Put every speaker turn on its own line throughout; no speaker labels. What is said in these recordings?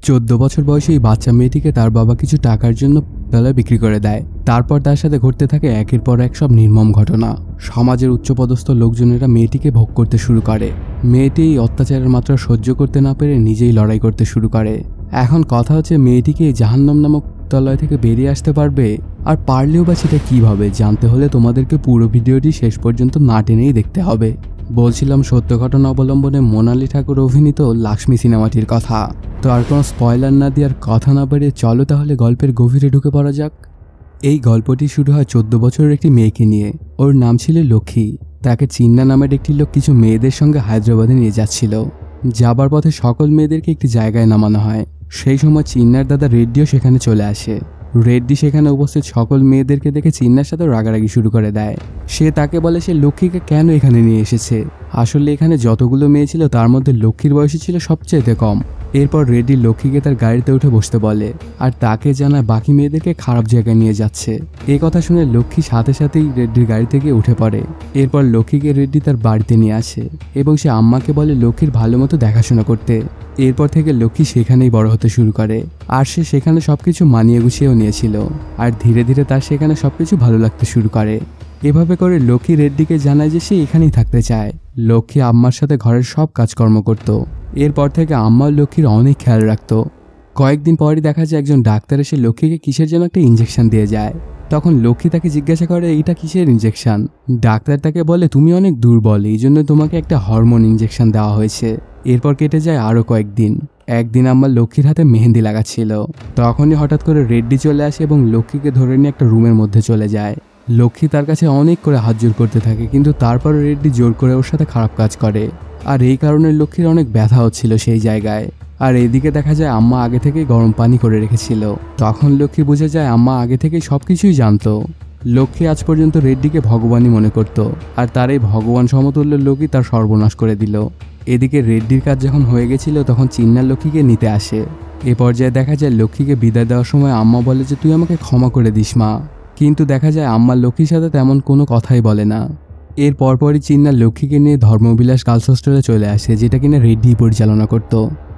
14 বছর বয়সী এই বাচ্চা মেয়েটিকে তার বাবা কিছু টাকার জন্য তলায় বিক্রি করে দেয়। তারপর তার সাথে ঘটতে থাকে একের পর এক সব নির্মম ঘটনা। সমাজের উচ্চপদস্থ লোকজনেরা মেয়েটিকে ভোগ করতে শুরু করে। মেয়েটি এই অত্যাচারের মাত্রা সহ্য করতে না পেরে নিজেই লড়াই করতে শুরু করে। এখন কথা হচ্ছে মেয়েটিকে এই জাহান্নাম নামক তলয় থেকে বেরিয়ে আসতে পারবে, আর পারলেও বা সেটা কীভাবে জানতে হলে তোমাদেরকে পুরো ভিডিওটি শেষ পর্যন্ত না টেনেই দেখতে হবে। বলছিলাম সত্য ঘটনা অবলম্বনে মোনালি ঠাকুর অভিনীত লাক্ষ্মী সিনেমাটির কথা। তো আর কোনো স্পয়লার না দিয়ে আর কথা না বাড়িয়ে চলো তাহলে গল্পের গভীরে ঢুকে পড়া যাক। এই গল্পটি শুরু হয় 14 বছরের একটি মেয়েকে নিয়ে। ওর নাম ছিল লক্ষ্মী। তাকে চিন্না নামের একটি লোক কিছু মেয়েদের সঙ্গে হায়দ্রাবাদে নিয়ে যাচ্ছিল। যাবার পথে সকল মেয়েদেরকে একটি জায়গায় নামানো হয়। সেই সময় চিন্নার দাদা রেড্ডিও সেখানে চলে আসে। রেড্ডি সেখানে উপস্থিত সকল মেয়েদেরকে দেখে চিন্নার সাথে রাগারাগি শুরু করে দেয়। সে তাকে বলে সে লক্ষ্মীকে কেন এখানে নিয়ে এসেছে। আসলে এখানে যতগুলো মেয়ে ছিল তার মধ্যে লক্ষ্মীর বয়সী ছিল সবচেয়ে কম। এরপর রেড্ডি লক্ষ্মীকে তার গাড়িতে উঠে বসতে বলে আর তাকে জানায় বাকি মেয়েদেরকে খারাপ জায়গায় নিয়ে যাচ্ছে। এই কথা শুনে লক্ষ্মী সাথে সাথেই রেড্ডির গাড়ি থেকে উঠে পড়ে। এরপর লক্ষ্মীকে রেড্ডি তার বাড়িতে নিয়ে আসে এবং সে আম্মাকে বলে লক্ষ্মীর ভালো মতো দেখাশোনা করতে। এরপর থেকে লক্ষ্মী সেখানেই বড় হতে শুরু করে, আর সে সেখানে সবকিছু মানিয়ে গুছিয়েও নিয়েছিল। আর ধীরে ধীরে তার সেখানে সবকিছু ভালো লাগতে শুরু করে। এভাবে করে লক্ষ্মী রেড্ডিকে জানায় যে সে এখানেই থাকতে চায়। লক্ষ্মী আম্মার সাথে ঘরের সব কাজকর্ম করত। এরপর থেকে আম্মা লক্ষ্মীর অনেক খেয়াল রাখত। কয়েকদিন পরই দেখা যায় একজন ডাক্তার এসে লক্ষ্মীকে কিসের যেন একটা ইঞ্জেকশন দিয়ে যায়। তখন লক্ষ্মী তাকে জিজ্ঞাসা করে এটা কিসের ইঞ্জেকশন। ডাক্তার তাকে বলে তুমি অনেক দুর্বল, এই জন্য তোমাকে একটা হরমোন ইঞ্জেকশন দেওয়া হয়েছে। এরপর কেটে যায় আরও কয়েকদিন। একদিন আম্মা লক্ষ্মীর হাতে মেহেন্দি লাগাচ্ছিল। তখনই হঠাৎ করে রেড্ডি চলে আসে এবং লক্ষ্মীকে ধরে নিয়ে একটা রুমের মধ্যে চলে যায়। লক্ষ্মী তার কাছে অনেক করে হাত জোর করতে থাকে, কিন্তু তারপর রেড্ডি জোর করে ওর সাথে খারাপ কাজ করে। আর এই কারণে লক্ষ্মীর অনেক ব্যথা হচ্ছিল সেই জায়গায়। আর এদিকে দেখা যায় আম্মা আগে থেকেই গরম পানি করে রেখেছিল। তখন লক্ষ্মী বুঝে যায় আম্মা আগে থেকেই সবকিছুই জানতো। লক্ষ্মী আজ পর্যন্ত রেড্ডিকে ভগবানই মনে করত, আর তার এই ভগবান সমতুল্য লোকই তার সর্বনাশ করে দিল। এদিকে রেড্ডির কাজ যখন হয়ে গেছিল তখন চিন্না লক্ষ্মীকে নিতে আসে। এ পর্যায়ে দেখা যায় লক্ষ্মীকে বিদায় দেওয়ার সময় আম্মা বলে যে তুই আমাকে ক্ষমা করে দিস মা। কিন্তু দেখা যায় আম্মা লক্ষ্মীর সাথে তেমন কোনো কথাই বলে না। এর পরপরই চিন্না লক্ষ্মীকে নিয়ে ধর্মবিলাস গার্লস হোস্টেলে চলে আসে, যেটা কিনা রেড্ডি পরিচালনা করত।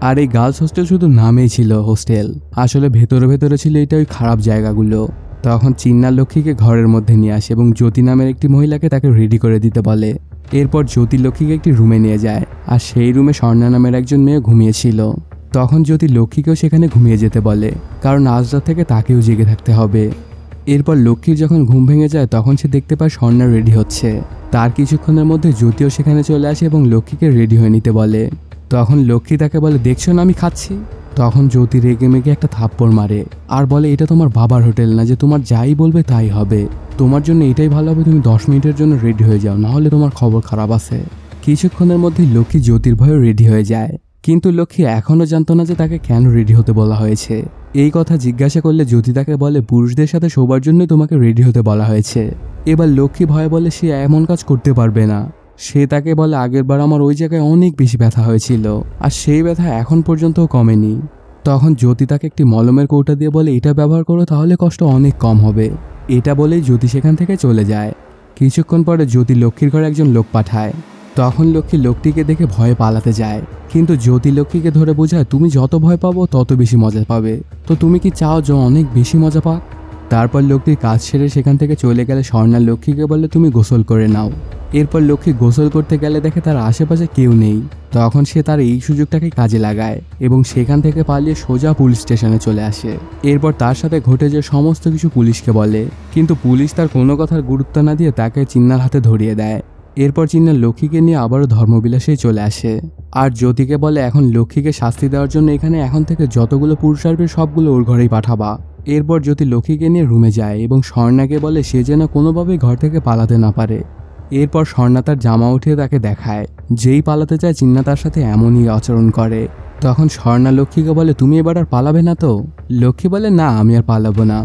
আর এই গার্লস হোস্টেল শুধু নামেই ছিল হোস্টেল, আসলে ভেতরে ভেতরে ছিল এটা ওই খারাপ জায়গাগুলো। তখন চিন্না লক্ষ্মীকে ঘরের মধ্যে নিয়ে আসে এবং জ্যোতি নামের একটি মহিলাকে তাকে রেডি করে দিতে বলে। এরপর জ্যোতি লক্ষ্মীকে একটি রুমে নিয়ে যায়, আর সেই রুমে স্বর্ণা নামের একজন মেয়ে ঘুমিয়েছিল। তখন জ্যোতি লক্ষ্মীকেও সেখানে ঘুমিয়ে যেতে বলে, কারণ আজ রাত থেকে তাকেও জেগে থাকতে হবে। এরপর লক্ষ্মীর যখন ঘুম ভেঙে যায় তখন সে দেখতে পায় স্বর্ণা রেডি হচ্ছে। তার কিছুক্ষণের মধ্যে জ্যোতিও সেখানে চলে আসে এবং লক্ষ্মীকে রেডি হয়ে নিতে বলে। তখন লক্ষ্মী তাকে বলে দেখছো না আমি খাচ্ছি। তখন জ্যোতি রেগে মেগে একটা থাপ্পড় মারে আর বলে এটা তোমার বাবার হোটেল না যে তোমার যাই বলবে তাই হবে। তোমার জন্য এটাই ভালো হবে তুমি 10 মিনিটের জন্য রেডি হয়ে যাও, না হলে তোমার খবর খারাপ আছে। কিছুক্ষণের মধ্যেই লক্ষ্মী জ্যোতির ভয়ে রেডি হয়ে যায়, কিন্তু লক্ষ্মী এখনও জানতো না যে তাকে কেন রেডি হতে বলা হয়েছে। এই কথা জিজ্ঞাসা করলে জ্যোতি তাকে বলে পুরুষদের সাথে শোবার জন্যই তোমাকে রেডি হতে বলা হয়েছে। এবার লক্ষ্মী ভয়ে বলে সে এমন কাজ করতে পারবে না। সে তাকে বলে আগেরবার আমার ওই জায়গায় অনেক বেশি ব্যথা হয়েছিল, আর সেই ব্যথা এখন পর্যন্তও কমেনি। তখন জ্যোতি তাকে একটি মলমের কৌটা দিয়ে বলে এটা ব্যবহার করো, তাহলে কষ্ট অনেক কম হবে। এটা বলেই জ্যোতি সেখান থেকে চলে যায়। কিছুক্ষণ পরে জ্যোতি লক্ষ্মীর ঘরে একজন লোক পাঠায়। তখন লক্ষ্মী লোকটিকে দেখে ভয়ে পালাতে যায়, কিন্তু জ্যোতি লক্ষ্মীকে ধরে বোঝায় তুমি যত ভয় পাবো তত বেশি মজা পাবে, তো তুমি কি চাও যে অনেক বেশি মজা পাক। তারপর লোকটির কাজ সেরে সেখান থেকে চলে গেলে স্বর্ণা লক্ষ্মীকে বলে তুমি গোসল করে নাও। এরপর লক্ষ্মী গোসল করতে গেলে দেখে তার আশেপাশে কেউ নেই। তখন সে তার এই সুযোগটাকে কাজে লাগায় এবং সেখান থেকে পালিয়ে সোজা পুলিশ স্টেশনে চলে আসে। এরপর তার সাথে ঘটে যে সমস্ত কিছু পুলিশকে বলে, কিন্তু পুলিশ তার কোনো কথার গুরুত্ব না দিয়ে তাকে চিন্নার হাতে ধরিয়ে দেয়। এরপর চিন্না লক্ষ্মীকে নিয়ে আবারও ধর্মবিলাসেই চলে আসে, আর জ্যোতিকে বলে এখন লক্ষ্মীকে শাস্তি দেওয়ার জন্য এখানে এখন থেকে যতগুলো পুরুষ আসবে সবগুলো ওর ঘরেই পাঠাবা। এরপর জ্যোতি লক্ষ্মীকে নিয়ে রুমে যায় এবং স্বর্ণাকে বলে সে যেন কোনোভাবেই ঘর থেকে পালাতে না পারে। এরপর স্বর্ণা তার জামা উঠিয়ে তাকে দেখায়, যেই পালাতে চায় চিন্না তার সাথে এমনই আচরণ করে। তখন স্বর্ণা লক্ষ্মীকে বলে তুমি এবার আর পালাবে না তো। লক্ষ্মী বলে না আমি আর পালাবো না।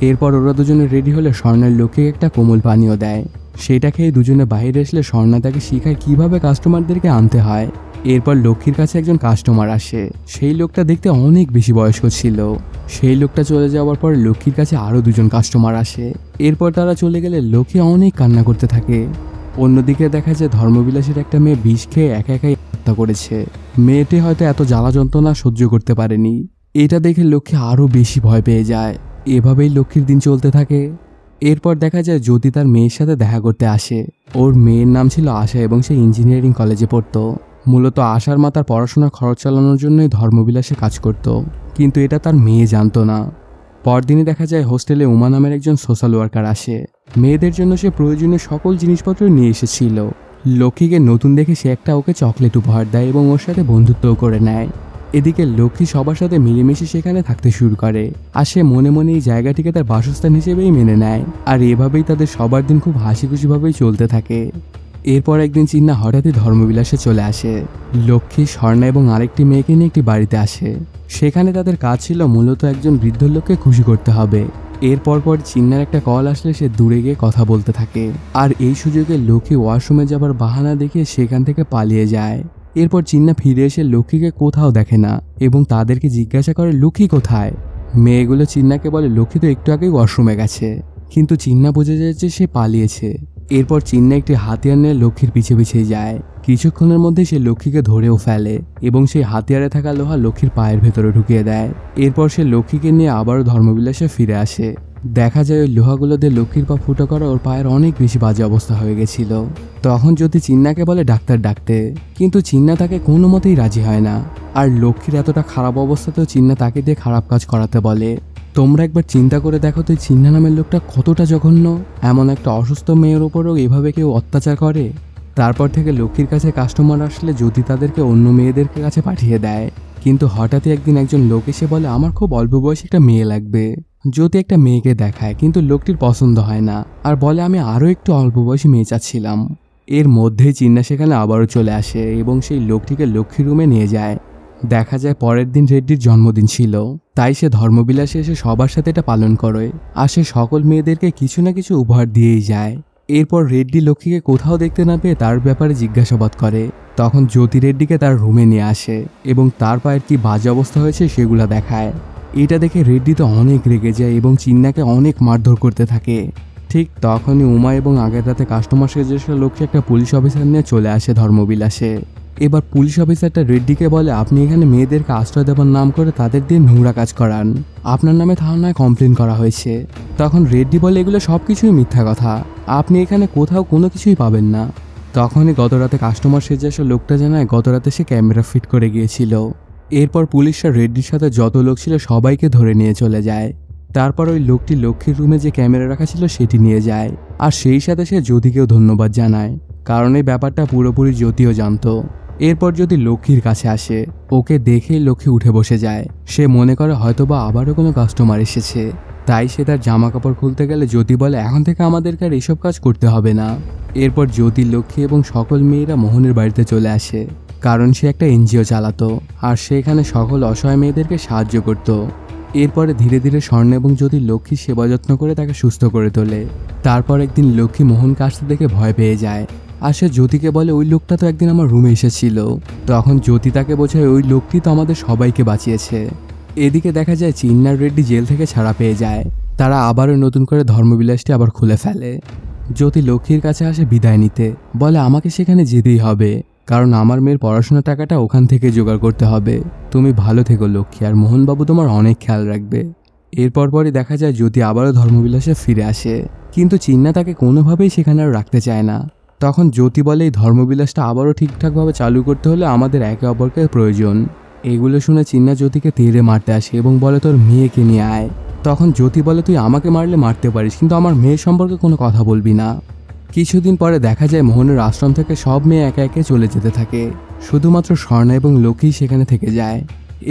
এরপর ওরা দুজনে রেডি হলে স্বর্ণার লক্ষ্মীকে একটা কোমল পানীয় দেয়। সেটা খেয়ে দুজনে বাইরে আসলে স্বর্ণা তাকে শিখায় কিভাবে কাস্টমারদেরকে আনতে হয়। এরপর লক্ষ্মীর কাছে একজন কাস্টমার আসে। সেই লোকটা দেখতে অনেক বেশি বয়স্ক ছিল। সেই লোকটা চলে যাওয়ার পর লক্ষ্মীর কাছে আরও দুজন কাস্টমার আসে। এরপর তারা চলে গেলে লক্ষ্মী অনেক কান্না করতে থাকে। অন্যদিকে দেখা যায় ধর্মবিলাসের একটা মেয়ে বিষ খেয়ে একা একাই হত্যা করেছে। মেয়েটি হয়তো এত জ্বালা যন্ত্রণা সহ্য করতে পারেনি। এটা দেখে লক্ষ্মী আরও বেশি ভয় পেয়ে যায়। এভাবেই লক্ষ্মীর দিন চলতে থাকে। এরপর দেখা যায় জ্যোতি তার মেয়ের সাথে দেখা করতে আসে। ওর মেয়ের নাম ছিল আশা এবং সে ইঞ্জিনিয়ারিং কলেজে পড়তো। মূলত আশার মা তার পড়াশোনার খরচ চালানোর জন্যই ধর্মবিলাসে কাজ করত, কিন্তু এটা তার মেয়ে জানতো না। পরদিনই দেখা যায় হোস্টেলে উমা নামের একজন সোশ্যাল ওয়ার্কার আসে। মেয়েদের জন্য সে প্রয়োজনীয় সকল জিনিসপত্র নিয়ে এসেছিল। লক্ষ্মীকে নতুন দেখে সে একটা ওকে চকলেট উপহার দেয় এবং ওর সাথে বন্ধুত্বও করে নেয়। এদিকে লক্ষ্মী সবার সাথে মিলেমিশে সেখানে থাকতে শুরু করে, আর সে মনে মনে এই জায়গাটিকে তার বাসস্থান হিসেবেই মেনে নেয়। আর এভাবেই তাদের সবার দিন খুব হাসি খুশিভাবেই চলতে থাকে। এরপর একদিন চিন্না হঠাৎই ধর্মবিলাসে চলে আসে। লক্ষ্মী, স্বর্ণা এবং আরেকটি মেয়েকে নিয়ে একটি বাড়িতে আসে। সেখানে তাদের কাজ ছিল মূলত একজন বৃদ্ধ লোককে খুশি করতে হবে। এরপর চিন্নার একটা কল আসলে সে দূরে গিয়ে কথা বলতে থাকে, আর এই সুযোগে লক্ষ্মী ওয়াশরুমে যাবার বাহানা দেখিয়ে সেখান থেকে পালিয়ে যায়। এরপর চিন্না ফিরে এসে লক্ষ্মীকে কোথাও দেখে না এবং তাদেরকে জিজ্ঞাসা করে লক্ষ্মী কোথায়। মেয়েগুলো চিন্নাকে বলে লক্ষ্মী তো একটু আগেই ওয়াশরুমে গেছে, কিন্তু চিন্না বুঝে যায় যে সে পালিয়েছে। এরপর চিন্না একটি হাতিয়ার নিয়ে লক্ষ্মীর পিছে পিছে যায়। কিছুক্ষণের মধ্যে সে লক্ষ্মীকে ধরেও ফেলে এবং সেই হাতিয়ারে থাকা লোহা লক্ষ্মীর পায়ের ভেতরে ঢুকিয়ে দেয়। এরপর সে লক্ষ্মীকে নিয়ে আবারও ধর্মবিলাসে ফিরে আসে। দেখা যায় ওই লোহাগুলো দিয়ে লক্ষ্মীর পা ফুটো করা ওর পায়ের অনেক বেশি বাজে অবস্থা হয়ে গেছিল। তখন যদি চিন্নাকে বলে ডাক্তার ডাকতে, কিন্তু চিন্না তাকে কোনো মতেই রাজি হয় না। আর লক্ষ্মীর এতটা খারাপ অবস্থাতেও চিন্না তাকে দিয়ে খারাপ কাজ করাতে বলে। তোমরা একবার চিন্তা করে দেখো তো চিন্না নামের লোকটা কতটা জঘন্য। এমন একটা অসুস্থ মেয়ের ওপরও এভাবে কেউ অত্যাচার করে। তারপর থেকে লক্ষ্মীর কাছে কাস্টমার আসলে যদি তাদেরকে অন্য মেয়েদের কাছে পাঠিয়ে দেয়। কিন্তু হঠাৎই একদিন একজন লোক এসে বলে আমার খুব অল্প বয়সী একটা মেয়ে লাগবে। জ্যোতি একটা মেয়েকে দেখায়, কিন্তু লোকটির পছন্দ হয় না আর বলে আমি আরও একটু অল্প বয়সী মেয়ে চাচ্ছিলাম। এর মধ্যেই চিন্না সেখানে আবারও চলে আসে এবং সেই লোকটিকে লক্ষ্মীর রুমে নিয়ে যায়। দেখা যায় পরের দিন রেড্ডির জন্মদিন ছিল, তাই সে ধর্মবিলাসে এসে সবার সাথে এটা পালন করে আর সে সকল মেয়েদেরকে কিছু না কিছু উপহার দিয়েই যায়। এরপর রেড্ডি লক্ষ্মীকে কোথাও দেখতে না পেয়ে তার ব্যাপারে জিজ্ঞাসাবাদ করে। তখন জ্যোতি রেড্ডিকে তার রুমে নিয়ে আসে এবং তার পায়ের কি বাজে অবস্থা হয়েছে সেগুলা দেখায়। এটা দেখে রেড্ডি তো অনেক রেগে যায় এবং চিন্নাকে অনেক মারধর করতে থাকে। ঠিক তখনই উমা এবং আগের রাতে কাস্টমার সেজে আসা লোককে একটা পুলিশ অফিসার নিয়ে চলে আসে ধর্মবিলাসে। এবার পুলিশ অফিসারটা রেড্ডিকে বলে আপনি এখানে মেয়েদেরকে আশ্রয় দেওয়ার নাম করে তাদের দিয়ে নোংরা কাজ করান, আপনার নামে থানায় কমপ্লেন করা হয়েছে। তখন রেড্ডি বলে এগুলো সবকিছুই মিথ্যা কথা, আপনি এখানে কোথাও কোনো কিছুই পাবেন না। তখনই গতরাতে কাস্টমার সেজে আসা লোকটা জানায় গতরাতে সে ক্যামেরা ফিট করে গিয়েছিল। এরপর পুলিশরা রেড্ডির সাথে যত লোক ছিল সবাইকে ধরে নিয়ে চলে যায়। তারপর ওই লোকটি লক্ষ্মীর রুমে যে ক্যামেরা রাখা ছিল সেটি নিয়ে যায়, আর সেই সাথে সে জ্যোতিকেও ধন্যবাদ জানায়, কারণ এই ব্যাপারটা পুরোপুরি জ্যোতিও জানতো। এরপর যদি লক্ষ্মীর কাছে আসে, ওকে দেখেই লক্ষ্মী উঠে বসে যায়। সে মনে করে হয়তোবা আবারও কোনো কাস্টমার এসেছে, তাই সে তার জামা কাপড় খুলতে গেলে জ্যোতি বলে এখন থেকে আমাদেরকে আর এসব কাজ করতে হবে না। এরপর জ্যোতি, লক্ষ্মী এবং সকল মেয়েরা মোহনের বাড়িতে চলে আসে, কারণ সে একটা এনজিও চালাতো আর সে এখানে সকল অসহায় মেয়েদেরকে সাহায্য করত। এরপরে ধীরে ধীরে স্বর্ণ এবং জ্যোতি লক্ষ্মীর সেবা যত্ন করে তাকে সুস্থ করে তোলে। তারপর একদিন লক্ষ্মী মোহনকে আসতে দেখে ভয় পেয়ে যায়, আর সে জ্যোতিকে বলে ওই লোকটা তো একদিন আমার রুমে এসেছিল। তখন জ্যোতি তাকে বোঝায় ওই লোকটি তো আমাদের সবাইকে বাঁচিয়েছে। এদিকে দেখা যায় চিন্নার রেড্ডি জেল থেকে ছাড়া পেয়ে যায়। তারা আবারও নতুন করে ধর্মবিলাসটি আবার খুলে ফেলে। জ্যোতি লক্ষ্মীর কাছে আসে বিদায় নিতে, বলে আমাকে সেখানে যেতেই হবে, কারণ আমার মেয়ের পড়াশোনার টাকাটা ওখান থেকে জোগাড় করতে হবে। তুমি ভালো থেকো লক্ষ্মী, আর মোহনবাবু তোমার অনেক খেয়াল রাখবে। এরপরই দেখা যায় জ্যোতি আবারও ধর্মবিলাসে ফিরে আসে, কিন্তু চিন্না তাকে কোনোভাবেই সেখানে আর রাখতে চায় না। তখন জ্যোতি বলে এই ধর্মবিলাসটা আবারও ঠিকঠাকভাবে চালু করতে হলে আমাদের একে অপরকে প্রয়োজন। এগুলো শুনে চিন্না জ্যোতিকে তেড়ে মারতে আসে এবং বলে তোর মেয়েকে নিয়ে আয়। তখন জ্যোতি বলে তুই আমাকে মারলে মারতে পারিস, কিন্তু আমার মেয়ে সম্পর্কে কোনো কথা বলবি না। কিছুদিন পরে দেখা যায় মোহনের আশ্রম থেকে সব মেয়ে একে একে চলে যেতে থাকে, শুধুমাত্র স্বর্ণা এবং লক্ষ্মী সেখানে থেকে যায়।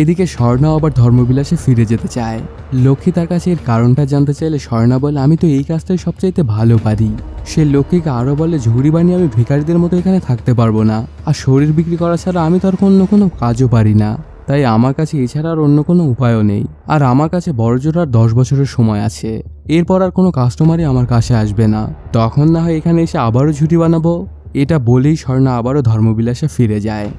এদিকে স্বর্ণাও আবার ধর্মবিলাসে ফিরে যেতে চায়। লক্ষ্মী তার কাছে এর কারণটা জানতে চাইলে স্বর্ণা বলে আমি তো এই কাজটাই সবচাইতে ভালো পারি। সে লক্ষ্মীকে আরও বলে ঝুড়ি বানিয়ে আমি ভিখারিদের মতো এখানে থাকতে পারবো না, আর শরীর বিক্রি করা ছাড়া আমি তো আর অন্য কোনো কাজও পারি না, তাই আমার কাছে এছাড়া আর অন্য কোনো উপায়ও নেই। আর আমার কাছে বড়জোর আর 10 বছরের সময় আছে, এরপর আর কোনো কাস্টমারই আমার কাছে আসবে না, তখন না হয় এখানে এসে আবারও ঝুড়ি বানাবো। এটা বলেই স্বর্ণা আবারও ধর্মবিলাসে ফিরে যায়।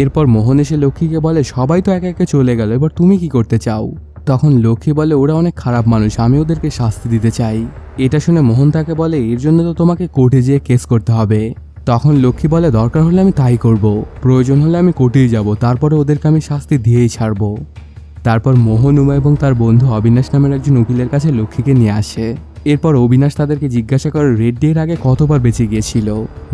এরপর মোহন এসে লক্ষ্মীকে বলে সবাই তো একে একে চলে গেল, এবার তুমি কি করতে চাও? তখন লক্ষ্মী বলে ওরা অনেক খারাপ মানুষ, আমি ওদেরকে শাস্তি দিতে চাই। এটা শুনে মোহন তাকে বলে এর জন্য তো তোমাকে কোর্টে যেয়ে কেস করতে হবে। তখন লক্ষ্মী বলে দরকার হলে আমি তাই করব, প্রয়োজন হলে আমি কোর্টেই যাব, তারপরে ওদেরকে আমি শাস্তি দিয়েই ছাড়বো। তারপর মোহন, উমা এবং তার বন্ধু অবিনাশ নামের একজন উকিলের কাছে লক্ষ্মীকে নিয়ে আসে। এরপর অবিনাশ তাদেরকে জিজ্ঞাসা করে রেড্ডি এর আগে কতবার বেঁচে গিয়েছিল।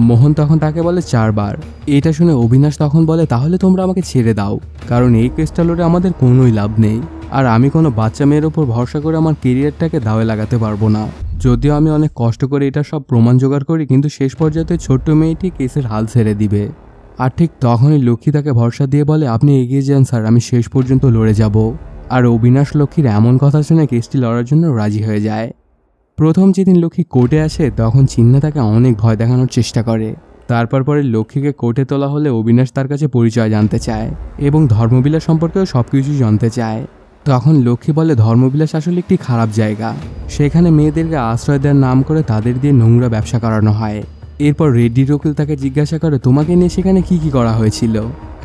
মোহন তখন তাকে বলে 4 বার। এটা শুনে অবিনাশ তখন বলে তাহলে তোমরা আমাকে ছেড়ে দাও, কারণ এই কেসটা লড়ে আমাদের কোনোই লাভ নেই, আর আমি কোনো বাচ্চা মেয়ের ওপর ভরসা করে আমার কেরিয়ারটাকে দাওয়ে লাগাতে পারবো না। যদিও আমি অনেক কষ্ট করে এটা সব প্রমাণ জোগাড় করি, কিন্তু শেষ পর্যায়ে ছোট্ট মেয়েটি কেসের হাল ছেড়ে দিবে। আর ঠিক তখনই লক্ষ্মী তাকে ভরসা দিয়ে বলে আপনি এগিয়ে যান স্যার, আমি শেষ পর্যন্ত লড়ে যাব। আর অবিনাশ লক্ষ্মীর এমন কথা শুনে কেসটি লড়ার জন্য রাজি হয়ে যায়। প্রথম যেদিন লক্ষ্মী কোর্টে আসে তখন চিন্না তাকে অনেক ভয় দেখানোর চেষ্টা করে। তারপর পরে লক্ষ্মীকে কোর্টে তোলা হলে অবিনাশ তার কাছে পরিচয় জানতে চায় এবং ধর্মবিলাস সম্পর্কেও সবকিছু জানতে চায়। তখন লক্ষ্মী বলে ধর্মবিলাস আসলে একটি খারাপ জায়গা, সেখানে মেয়েদেরকে আশ্রয় দেওয়ার নাম করে তাদের দিয়ে নোংরা ব্যবসা করানো হয়। এরপর রেড্ডির উকিল তাকে জিজ্ঞাসা করে তোমাকে নিয়ে সেখানে কি কি করা হয়েছিল।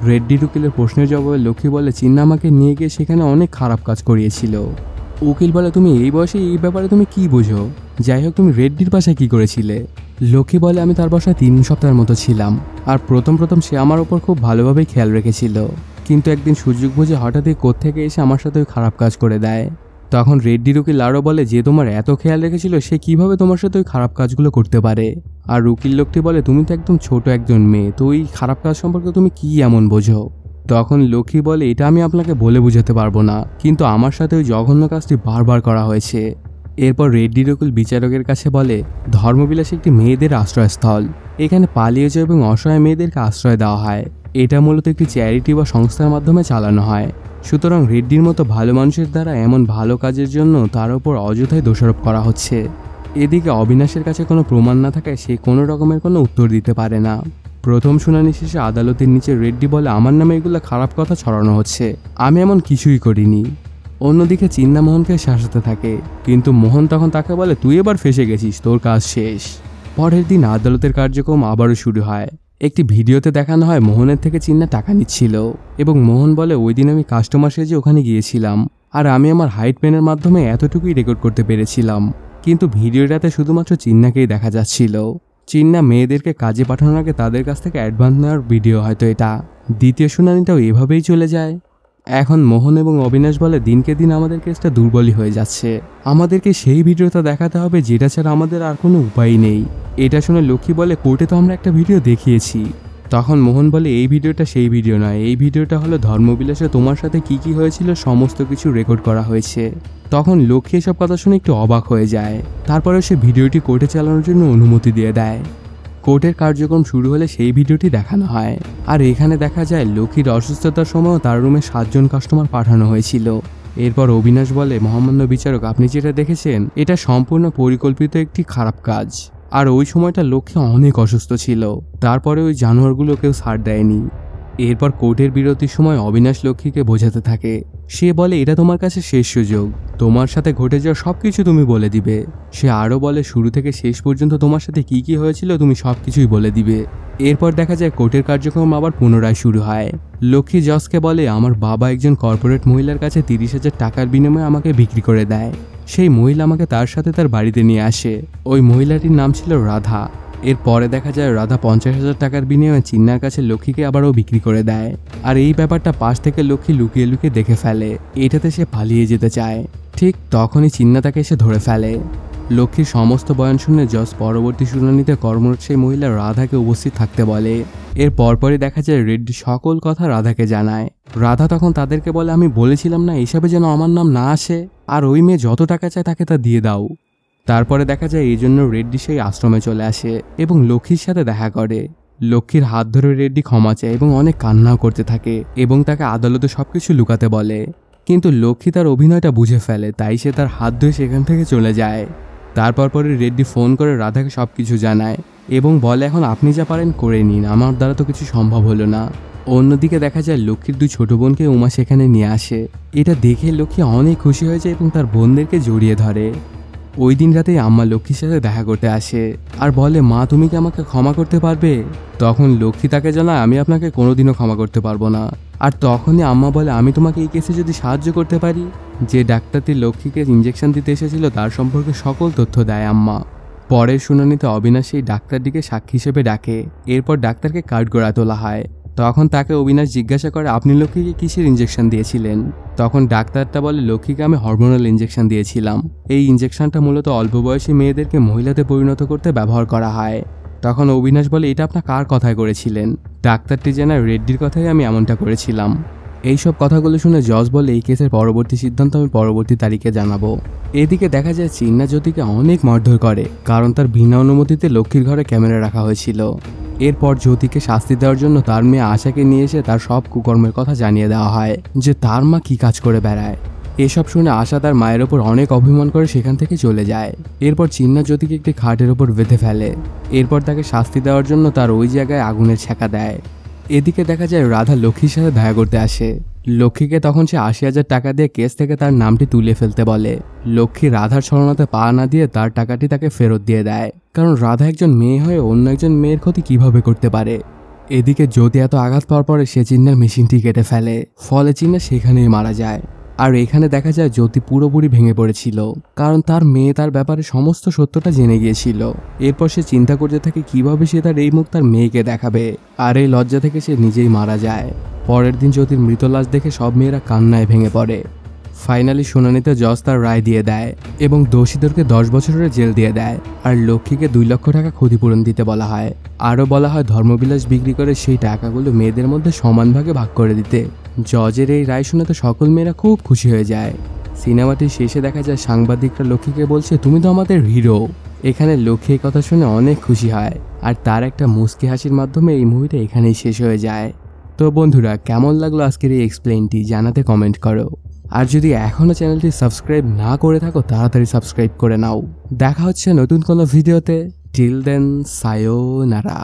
রেড্ডির উকিলের প্রশ্নের জবাবে লক্ষ্মী বলে চিন্না আমাকে নিয়ে গিয়ে সেখানে অনেক খারাপ কাজ করিয়েছিল। উকিল বলে তুমি এই বয়সে এই ব্যাপারে তুমি কি বোঝো, যাই হোক তুমি রেড্ডির বাসায় কি করেছিলে। লক্ষ্মী বলে আমি তার বাসায় 3 সপ্তাহের মতো ছিলাম, আর প্রথম সে আমার ওপর খুব ভালোভাবেই খেয়াল রেখেছিল, কিন্তু একদিন সুযোগ বুঝে হঠাৎই কোত্থেকে এসে আমার সাথে ওই খারাপ কাজ করে দেয়। তখন রেড্ডির উকিল আরও বলে যে তোমার এত খেয়াল রেখেছিল সে কিভাবে তোমার সাথে ওই খারাপ কাজগুলো করতে পারে। আর উকিল লোকটি বলে তুমি তো একদম ছোট একজন মেয়ে, তো ওই খারাপ কাজ সম্পর্কে তুমি কি এমন বোঝো। তখন লক্ষ্মী বলে এটা আমি আপনাকে বলে বুঝাতে পারবো না, কিন্তু আমার সাথে ওই জঘন্য কাজটি বারবার করা হয়েছে। এরপর রেড্ডির উকিল বিচারকের কাছে বলে ধর্মবিলাস একটি মেয়েদের আশ্রয়স্থল, এখানে পালিয়ে যাওয়া এবং অসহায় মেয়েদেরকে আশ্রয় দেওয়া হয়। এটা মূলত একটি চ্যারিটি বা সংস্থার মাধ্যমে চালানো হয়, সুতরাং রেড্ডির মতো ভালো মানুষের দ্বারা এমন ভালো কাজের জন্য তার উপর অযথাই দোষারোপ করা হচ্ছে। এদিকে অবিনাশের কাছে কোনো প্রমাণ না থাকায় সে কোনো রকমের কোনো উত্তর দিতে পারে না। প্রথম শুনানি শেষে আদালতের নিচে রেড্ডি বলে আমার নামে এগুলো খারাপ কথা ছড়ানো হচ্ছে, আমি এমন কিছুই করিনি। অন্যদিকে চিন্না মোহনকে শাসাতে থাকে, কিন্তু মোহন তখন তাকে বলে তুই এবার ফেসে গেছিস, তোর কাজ শেষ। পরের দিন আদালতের কার্যক্রম আবারও শুরু হয়। একটি ভিডিওতে দেখানো হয় মোহনের থেকে চিন্না টাকা নিচ্ছিল এবং মোহন বলে ওই দিন আমি কাস্টমার সেজে ওখানে গিয়েছিলাম, আর আমি আমার হাইট পেনের মাধ্যমে এতটুকুই রেকর্ড করতে পেরেছিলাম। কিন্তু ভিডিওটাতে শুধুমাত্র চিন্নাকেই দেখা যাচ্ছিল। চিন্না মেয়েদেরকে কাজে পাঠানোর আগে তাদের কাছ থেকে অ্যাডভান্স নেওয়ার ভিডিও হয়তো এটা। দ্বিতীয় শুনানিটাও এভাবেই চলে যায়। এখন মোহন এবং অবিনাশ বলে দিনকে দিন আমাদের কেসটা দুর্বলই হয়ে যাচ্ছে, আমাদেরকে সেই ভিডিওটা দেখাতে হবে যেটা ছাড়া আমাদের আর কোনো উপায় নেই। এটা শুনে লক্ষ্মী বলে কোর্টে তো আমরা একটা ভিডিও দেখিয়েছি। তখন মোহন বলে এই ভিডিওটা সেই ভিডিও নয়, এই ভিডিওটা হলো ধর্মবিলাসে তোমার সাথে কি কি হয়েছিল সমস্ত কিছু রেকর্ড করা হয়েছে। তখন লক্ষ্মী এসব কথা শুনে একটু অবাক হয়ে যায়। তারপরে সে ভিডিওটি কোর্টে চালানোর জন্য অনুমতি দিয়ে দেয়। কোর্টের কার্যক্রম শুরু হলে সেই ভিডিওটি দেখানো হয়, আর এখানে দেখা যায় লক্ষ্মীর অসুস্থতার সময়ও তার রুমে 7 জন কাস্টমার পাঠানো হয়েছিল। এরপর অবিনাশ বলে মহামান্য বিচারক আপনি যেটা দেখেছেন এটা সম্পূর্ণ পরিকল্পিত একটি খারাপ কাজ, আর ওই সময়টা লক্ষ্মী অনেক অসুস্থ ছিল, তারপরে ওই জানোয়ারগুলো কেউ ছাড় দেয়নি। এরপর কোর্টের বিরতির সময় অবিনাশ লক্ষ্মীকে বোঝাতে থাকে, সে বলে এটা তোমার কাছে শেষ সুযোগ, তোমার সাথে ঘটে যাওয়া সবকিছু তুমি বলে দিবে। সে আরও বলে শুরু থেকে শেষ পর্যন্ত তোমার সাথে কি কি হয়েছিল তুমি সবকিছুই বলে দিবে। এরপর দেখা যায় কোর্টের কার্যক্রম আবার পুনরায় শুরু হয়। লক্ষ্মী জজকে বলে আমার বাবা একজন কর্পোরেট মহিলার কাছে 30,000 টাকার বিনিময়ে আমাকে বিক্রি করে দেয়। সেই মহিলা আমাকে তার সাথে তার বাড়িতে নিয়ে আসে। ওই মহিলাটির নাম ছিল রাধা। এরপরে দেখা যায় রাধা 50,000 টাকার বিনিময়ে চিন্নার কাছে লক্ষ্মীকে আবারও বিক্রি করে দেয়, আর এই ব্যাপারটা পাশ থেকে লক্ষ্মী লুকিয়ে লুকিয়ে দেখে ফেলে। এটাতে সে পালিয়ে যেতে চায়। ঠিক তখনই চিন্না তাকে এসে ধরে ফেলে। লক্ষ্মীর সমস্ত বয়ান শুনে জজ পরবর্তী শুনানিতে কর্মরত সেই মহিলা রাধাকে উপস্থিত থাকতে বলে। এর পরপরই দেখা যায় রেড্ডি সকল কথা রাধাকে জানায়। রাধা তখন তাদেরকে বলে আমি বলেছিলাম না এইসবে যেন আমার নাম না আসে, আর ওই মেয়ে যত টাকা চায় তাকে তা দিয়ে দাও। তারপরে দেখা যায় এই জন্য রেড্ডি সেই আশ্রমে চলে আসে এবং লক্ষ্মীর সাথে দেখা করে। লক্ষ্মীর হাত ধরে রেড্ডি ক্ষমা চায় এবং অনেক কান্নাও করতে থাকে এবং তাকে আদালতে সবকিছু লুকাতে বলে। কিন্তু লক্ষ্মী তার অভিনয়টা বুঝে ফেলে, তাই সে তার হাত ধরে সেখান থেকে চলে যায়। তারপর পরে রেড্ডি ফোন করে রাধাকে সবকিছু জানায় এবং বলে এখন আপনি যা পারেন করে নিন, আমার দ্বারা তো কিছু সম্ভব হলো না। অন্যদিকে দেখা যায় লক্ষ্মীর 2 ছোট বোনকে উমা সেখানে নিয়ে আসে। এটা দেখে লক্ষ্মী অনেক খুশি হয়ে যায় এবং তার বোনদেরকে জড়িয়ে ধরে। ওই দিন রাতেই আম্মা লক্ষ্মীর সাথে দেখা করতে আসে আর বলে মা তুমি কি আমাকে ক্ষমা করতে পারবে। তখন লক্ষ্মী তাকে জানায় আমি আপনাকে কোনোদিনও ক্ষমা করতে পারবো না। আর তখনই আম্মা বলে আমি তোমাকে এই কেসে যদি সাহায্য করতে পারি। যে ডাক্তারটি লক্ষ্মীকে ইঞ্জেকশন দিতে এসেছিল তার সম্পর্কে সকল তথ্য দেয় আম্মা। পরের শুনানিতে অবিনাশ সেই ডাক্তারটিকে সাক্ষী হিসেবে ডাকে। এরপর ডাক্তারকে কাঠগড়া তোলা হয়। তখন তাকে অবিনাশ জিজ্ঞাসা করে, আপনি লক্ষ্মীকে কিসের ইঞ্জেকশন দিয়েছিলেন? তখন ডাক্তারটা বলে, লক্ষ্মীকে আমি হরমোনাল ইঞ্জেকশন দিয়েছিলাম। এই ইঞ্জেকশনটা মূলত অল্প বয়সী মেয়েদেরকে মহিলাতে পরিণত করতে ব্যবহার করা হয়। তখন অবিনাশ বলে, এটা আপনার কার কথায় করেছিলেন? ডাক্তারটি জানায়, রেড্ডির কথাই আমি এমনটা করেছিলাম। এইসব কথাগুলো শুনে জজ বলে, এই কেসের পরবর্তী সিদ্ধান্ত আমি পরবর্তী তারিখে জানাবো। এদিকে দেখা যায় চিন্না জ্যোতিকে অনেক মারধর করে, কারণ তার বিনা অনুমতিতে লক্ষ্মীর ঘরে ক্যামেরা রাখা হয়েছিল। এরপর জ্যোতিকে শাস্তি দেওয়ার জন্য তার মেয়ে আশাকে নিয়ে এসে তার সব কুকর্মের কথা জানিয়ে দেওয়া হয়, যে তার মা কি কাজ করে বেড়ায়। এসব শুনে আশা তার মায়ের ওপর অনেক অভিমান করে সেখান থেকে চলে যায়। এরপর চিন্না জ্যোতিকে একটি খাটের ওপর বেঁধে ফেলে। এরপর তাকে শাস্তি দেওয়ার জন্য তার ওই জায়গায় আগুনের ছ্যাঁকা দেয়। এদিকে দেখা যায় রাধা লক্ষ্মীর সাথে দেখা করতে আসে। লক্ষ্মীকে তখন সে ৮০,০০০ টাকা দিয়ে কেস থেকে তার নামটি তুলে ফেলতে বলে। লক্ষ্মী রাধার ছলনাতে পা না দিয়ে তার টাকাটি তাকে ফেরত দিয়ে দেয়, কারণ রাধা একজন মেয়ে হয়ে অন্য একজন মেয়ের ক্ষতি কিভাবে করতে পারে। এদিকে জ্যোতি এত আঘাত পাওয়ার পরে সে চিন্নার মেশিনটি কেটে ফেলে, ফলে চিন্না সেখানেই মারা যায়। আর এখানে দেখা যায় জ্যোতি পুরোপুরি ভেঙে পড়েছিল, কারণ তার মেয়ে তার ব্যাপারে সমস্ত সত্যটা জেনে গিয়েছিল। এরপর সে চিন্তা করতে থাকে কিভাবে সে তার এই মুখ তার মেয়েকে দেখাবে, আর এই লজ্জা থেকে সে নিজেই মারা যায়। পরের দিন জ্যোতির মৃত লাশ দেখে সব মেয়েরা কান্নায় ভেঙে পড়ে। ফাইনালি শুনানিতে জজ তার রায় দিয়ে দেয় এবং দোষীদেরকে 10 বছরের জেল দিয়ে দেয়, আর লক্ষ্মীকে 2 লক্ষ টাকা ক্ষতিপূরণ দিতে বলা হয়। আরও বলা হয় ধর্মবিলাস বিক্রি করে সেই টাকাগুলো মেয়েদের মধ্যে সমান ভাগে ভাগ করে দিতে। জজের এই রায় শুনে তো সকল মেয়েরা খুব খুশি হয়ে যায়। সিনেমাটির শেষে দেখা যায় সাংবাদিকরা লক্ষ্মীকে বলছে, তুমি তো আমাদের হিরো। এখানে লক্ষ্মী এই কথা শুনে অনেক খুশি হয়, আর তার একটা মুচকি হাসির মাধ্যমে এই মুভিটা এখানেই শেষ হয়ে যায়। তো বন্ধুরা, কেমন লাগলো আজকের এই এক্সপ্লেইনটি জানাতে কমেন্ট করো। আর যদি এখনও চ্যানেলটি সাবস্ক্রাইব না করে থাকো তাড়াতাড়ি সাবস্ক্রাইব করে নাও। দেখা হচ্ছে নতুন কোনো ভিডিওতে। Till then, সায়োনারা।